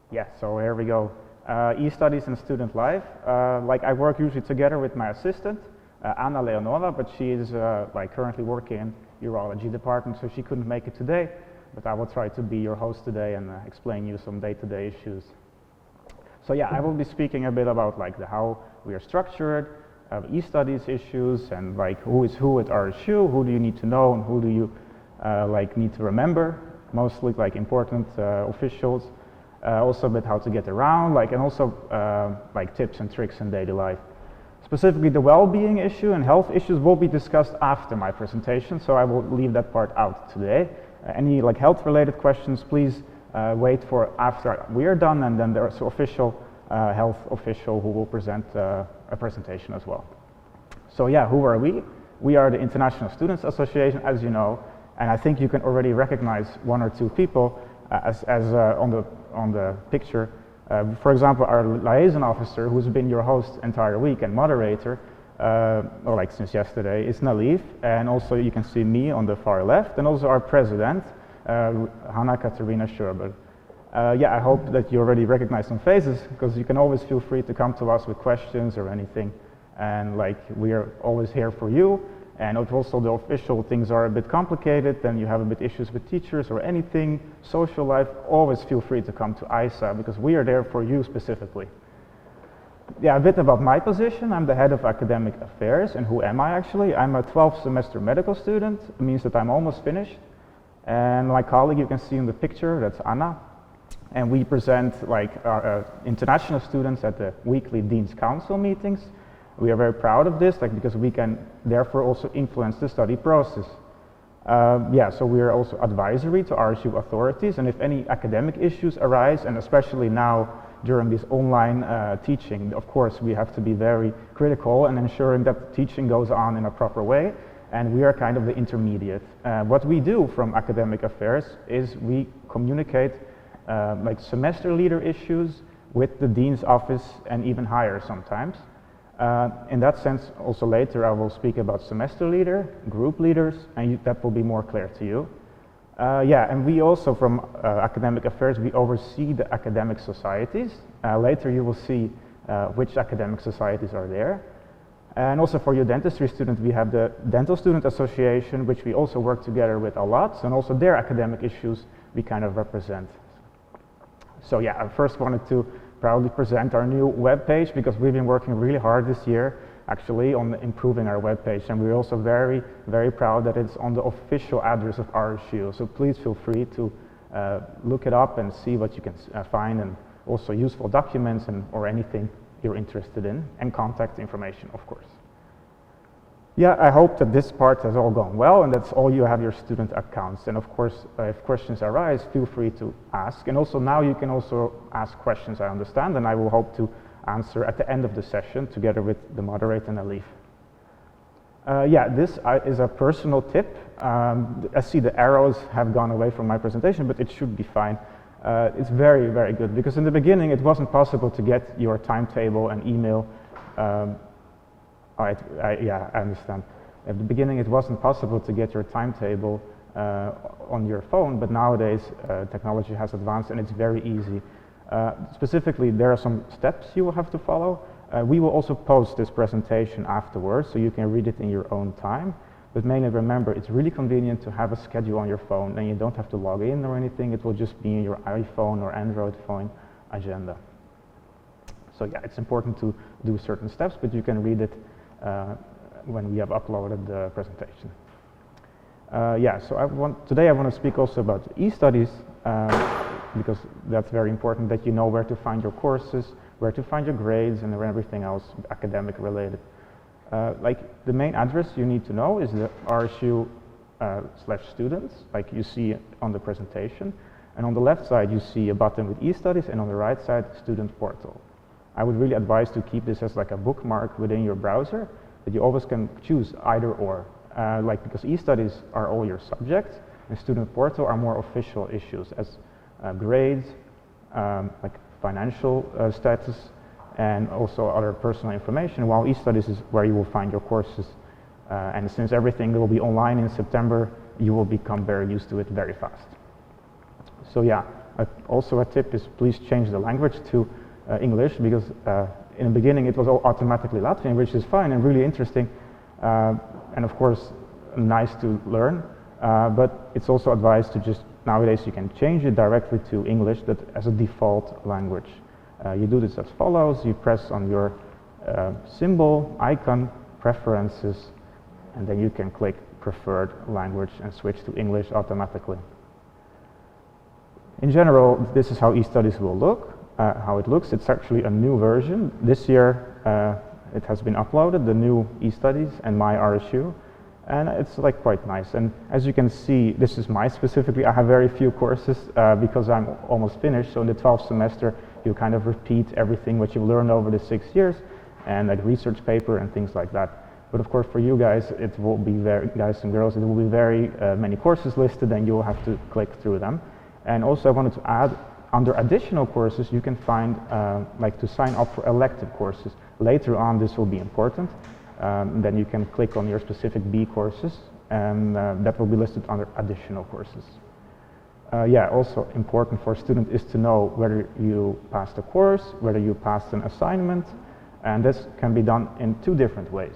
Yeah, so here we go. E-studies and student life. Like I work usually together with my assistant, Anna Leonova, but she is like currently working in urology department, so she couldn't make it today. But I will try to be your host today and explain you some day-to-day issues. So yeah, I will be speaking a bit about like how we are structured, e-studies issues, and like who is who at RSU, who do you need to know, and who do you like need to remember, mostly like important officials. Also a bit how to get around, like, and also like tips and tricks in daily life. Specifically, the well-being issue and health issues will be discussed after my presentation, so I will leave that part out today. Any like health-related questions, please wait for after we are done, and then there's an official health official who will present a presentation as well. So yeah, who are we? We are the International Students Association, as you know, and I think you can already recognize one or two people as on the picture. For example, our liaison officer, who's been your host entire week and moderator, or like since yesterday, is Nalif, and also you can see me on the far left, and also our president, Hanna Katarina Schurber. Yeah, I hope that you already recognize some faces, because you can always feel free to come to us with questions or anything, and like we are always here for you. And if also the official things are a bit complicated, then you have a bit issues with teachers or anything, social life, always feel free to come to ISA, because we are there for you specifically. Yeah, a bit about my position. I'm the head of academic affairs, and who am I actually? I'm a 12th semester medical student. It means that I'm almost finished. And my colleague you can see in the picture, that's Anna. And we present like our international students at the weekly Dean's Council meetings. We are very proud of this, like, because we can therefore also influence the study process. Yeah, so we are also advisory to RSU authorities, and if any academic issues arise, and especially now during this online teaching, of course we have to be very critical and ensuring that the teaching goes on in a proper way, and we are kind of the intermediate. What we do from academic affairs is we communicate like semester leader issues with the dean's office and even higher sometimes. In that sense, also later I will speak about semester leader, group leaders, and that will be more clear to you. Yeah, and we also from academic affairs, we oversee the academic societies. Later you will see which academic societies are there. And also for your dentistry students, we have the Dental Student Association, which we also work together with a lot, and also their academic issues we kind of represent. So yeah, I first wanted to proudly present our new web page, because we've been working really hard this year actually on improving our web page, and we're also very, very proud that it's on the official address of RSU. So please feel free to look it up and see what you can find, and also useful documents and or anything you're interested in, and contact information, of course. Yeah, I hope that this part has all gone well, and that's all you have your student accounts. And of course, if questions arise, feel free to ask. And also now you can also ask questions, I understand, and I will hope to answer at the end of the session together with the moderator and Alif. Yeah, this is a personal tip. I see the arrows have gone away from my presentation, but it should be fine. It's very, very good, because in the beginning it wasn't possible to get your timetable and email. Yeah, I understand. At the beginning it wasn't possible to get your timetable on your phone, but nowadays technology has advanced and it's very easy. Specifically, there are some steps you will have to follow. We will also post this presentation afterwards, so you can read it in your own time. But mainly remember, it's really convenient to have a schedule on your phone, and you don't have to log in or anything. It will just be in your iPhone or Android phone agenda. So yeah, it's important to do certain steps, but you can read it when we have uploaded the presentation. Yeah, so today I want to speak also about e-studies, because that's very important that you know where to find your courses, where to find your grades, and everything else academic related. Like the main address you need to know is the RSU/students, like you see on the presentation. And on the left side you see a button with e-studies, and on the right side student portal. I would really advise to keep this as like a bookmark within your browser, that you always can choose either or. Like, because e-studies are all your subjects, and student portal are more official issues as grades, like financial status, and also other personal information, while e-studies is where you will find your courses. And since everything will be online in September, you will become very used to it very fast. So yeah, Also a tip is please change the language to English, because in the beginning it was all automatically Latvian, which is fine and really interesting, and of course nice to learn, but it's also advised to just, nowadays you can change it directly to English, that as a default language. You do this as follows: you press on your symbol, icon, preferences, and then you can click preferred language and switch to English automatically. In general, this is how eStudies will look, how it looks. It's actually a new version. This year it has been uploaded, the new eStudies and my RSU, and it's like quite nice. And as you can see, this is my specifically, I have very few courses because I'm almost finished. So in the 12th semester, you kind of repeat everything what you've learned over the 6 years, and like research paper and things like that. But of course for you guys, it will be very, guys and girls, it will be very many courses listed, and you will have to click through them. And also I wanted to add, under additional courses, you can find like to sign up for elective courses. Later on this will be important. Then you can click on your specific B courses, and that will be listed under additional courses. Yeah, also important for a student is to know whether you passed a course, whether you passed an assignment, and this can be done in two different ways.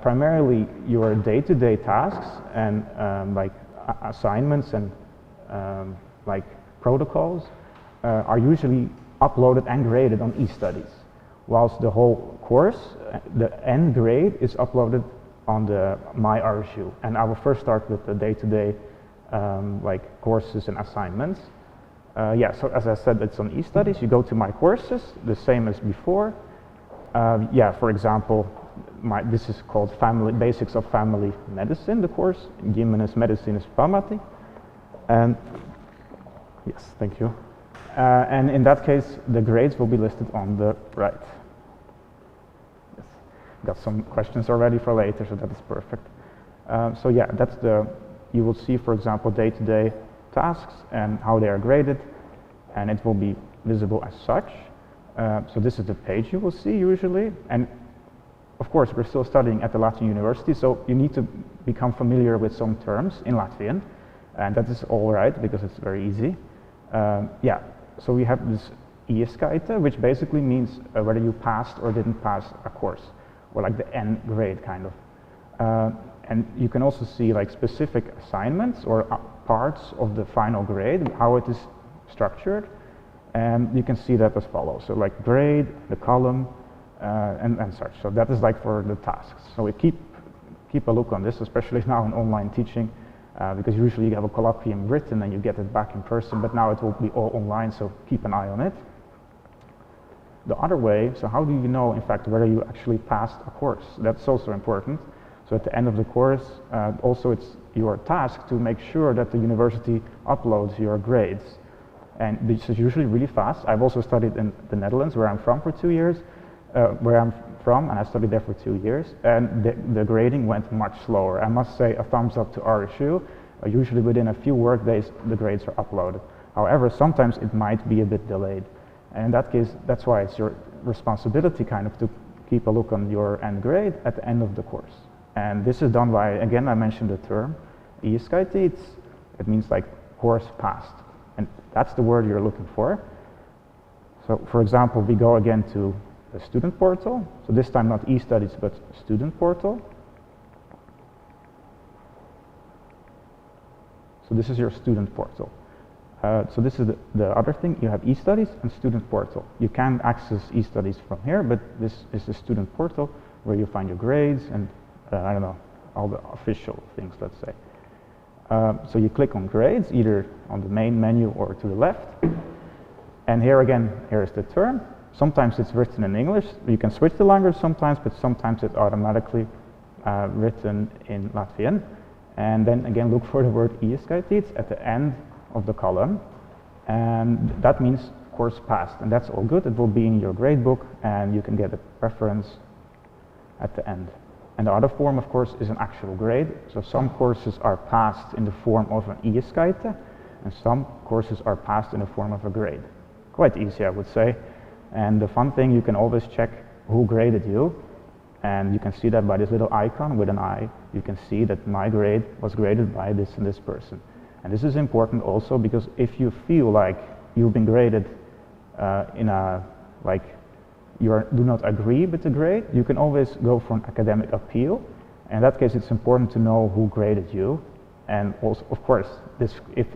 Primarily your day-to-day tasks and like assignments and like protocols are usually uploaded and graded on eStudies, whilst the whole course, the end grade, is uploaded on the My RSU. And I will first start with the day-to-day like courses and assignments. Yeah, so as I said, it's on eStudies. You go to My Courses, the same as before. Yeah, for example, this is called Basics of Family Medicine, the course, Ģimenes medicīnas pamati. And yes, thank you. And in that case, the grades will be listed on the right. Yes, got some questions already for later, so that is perfect. So yeah, that's you will see, for example, day-to-day tasks and how they are graded, and it will be visible as such. So this is the page you will see usually, and of course we're still studying at the Latvian university, so you need to become familiar with some terms in Latvian, and that is all right because it's very easy. Yeah, so we have this ieskaita, which basically means whether you passed or didn't pass a course, or like the end grade kind of. And you can also see like specific assignments or parts of the final grade, how it is structured, and you can see that as follows. So like grade, the column, and such. So that is like for the tasks. So we keep a look on this, especially now in online teaching, because usually you have a colloquium written and you get it back in person, but now it will be all online, so keep an eye on it. The other way, so how do you know, in fact, whether you actually passed a course? That's also important. So at the end of the course, also it's your task to make sure that the university uploads your grades. And this is usually really fast. I've also studied in the Netherlands, where I'm from, for 2 years, and I studied there for 2 years, and the grading went much slower. I must say a thumbs up to RSU. Usually within a few work days, the grades are uploaded. However, sometimes it might be a bit delayed. And in that case, that's why it's your responsibility kind of to keep a look on your end grade at the end of the course. And this is done by, again, I mentioned the term, ieskaiti. It means like course passed. And that's the word you're looking for. So for example, we go again to the student portal. So this time not eStudies, but student portal. So this is your student portal. So this is the other thing. You have eStudies and student portal. You can access eStudies from here, but this is the student portal where you find your grades and I don't know, all the official things, let's say. So you click on grades, either on the main menu or to the left. And here again, here is the term. Sometimes it's written in English. You can switch the language sometimes, but sometimes it's automatically written in Latvian. And then again, look for the word ieskaiti at the end of the column. And that means course passed. And that's all good. It will be in your grade book, and you can get a preference at the end. And the other form, of course, is an actual grade. So some courses are passed in the form of an ieskaita, and some courses are passed in the form of a grade. Quite easy, I would say. And the fun thing, you can always check who graded you, and you can see that by this little icon with an eye. You can see that my grade was graded by this and this person. And this is important also because if you feel like you've been graded in a, like you do not agree with the grade, you can always go for an academic appeal. In that case, it's important to know who graded you. And also, of course, if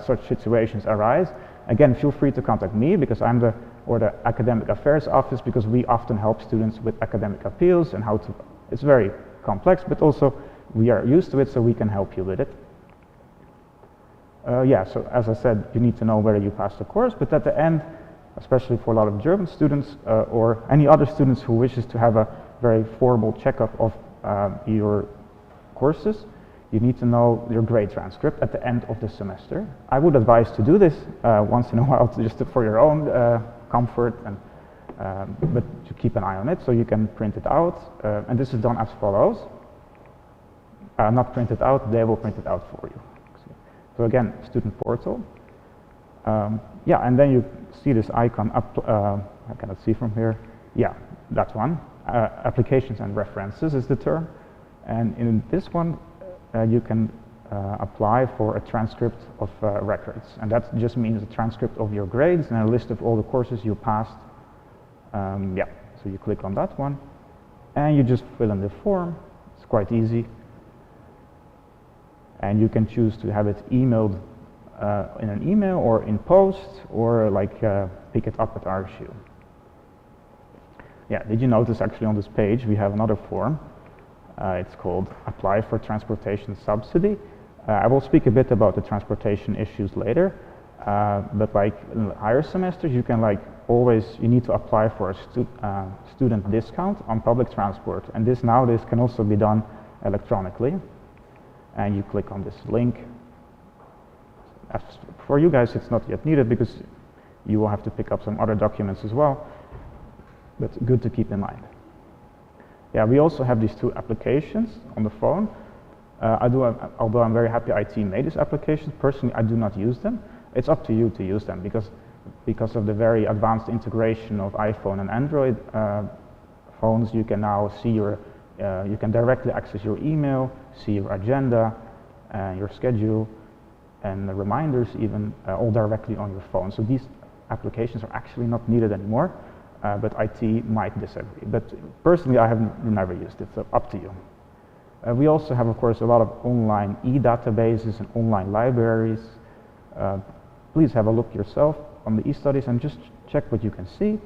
such situations arise, again, feel free to contact me because I'm the academic affairs office, because we often help students with academic appeals and how to, it's very complex, but also we are used to it, so we can help you with it. Yeah, so as I said, you need to know whether you passed the course, but at the end, especially for a lot of German students or any other students who wishes to have a very formal checkup of your courses, you need to know your grade transcript at the end of the semester. I would advise to do this once in a while, just for your own comfort, and but to keep an eye on it so you can print it out. And this is done as follows. Not print it out, they will print it out for you. So again, student portal. Yeah, and then you see this icon up, I cannot see from here. Yeah, that one. Applications and references is the term. And in this one, you can apply for a transcript of records. And that just means a transcript of your grades and a list of all the courses you passed. Yeah, so you click on that one. And you just fill in the form. It's quite easy. And you can choose to have it emailed in an email or in post, or like pick it up at RSU. Yeah, did you notice actually on this page we have another form? It's called Apply for Transportation Subsidy. I will speak a bit about the transportation issues later, but like in the higher semesters, you can like always, you need to apply for a student discount on public transport, and this nowadays can also be done electronically. And you click on this link. As for you guys, it's not yet needed because you will have to pick up some other documents as well, but good to keep in mind. Yeah, we also have these two applications on the phone. Although I'm very happy IT made these applications, personally I do not use them. It's up to you to use them because of the very advanced integration of iPhone and Android phones. You can now see you can directly access your email, see your agenda, your schedule, and the reminders even all directly on your phone. So these applications are actually not needed anymore, but IT might disagree. But personally, I have never used it, so up to you. We also have, of course, a lot of online e-databases and online libraries. Please have a look yourself on the e-studies and just check what you can see.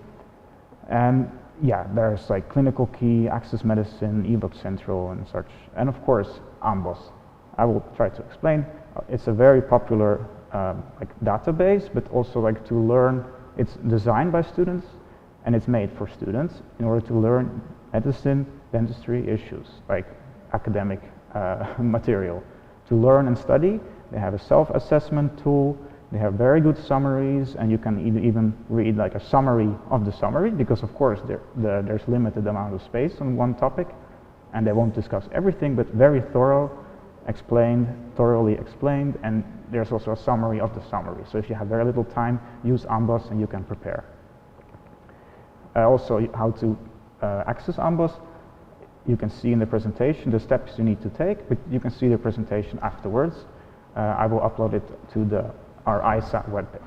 And yeah, there's like Clinical Key, Access Medicine, eBook Central, and such. And of course, Amboss. I will try to explain. It's a very popular like database, but also like to learn. It's designed by students, and it's made for students in order to learn medicine, dentistry issues, like academic material. To learn and study, they have a self-assessment tool. They have very good summaries, and you can even read like a summary of the summary, because of course there's limited amount of space on one topic, and they won't discuss everything, but very thoroughly explained, and there's also a summary of the summary. So if you have very little time, use Amboss and you can prepare. Also, how to access Amboss, you can see in the presentation the steps you need to take, but you can see the presentation afterwards. I will upload it to our ISA webpage.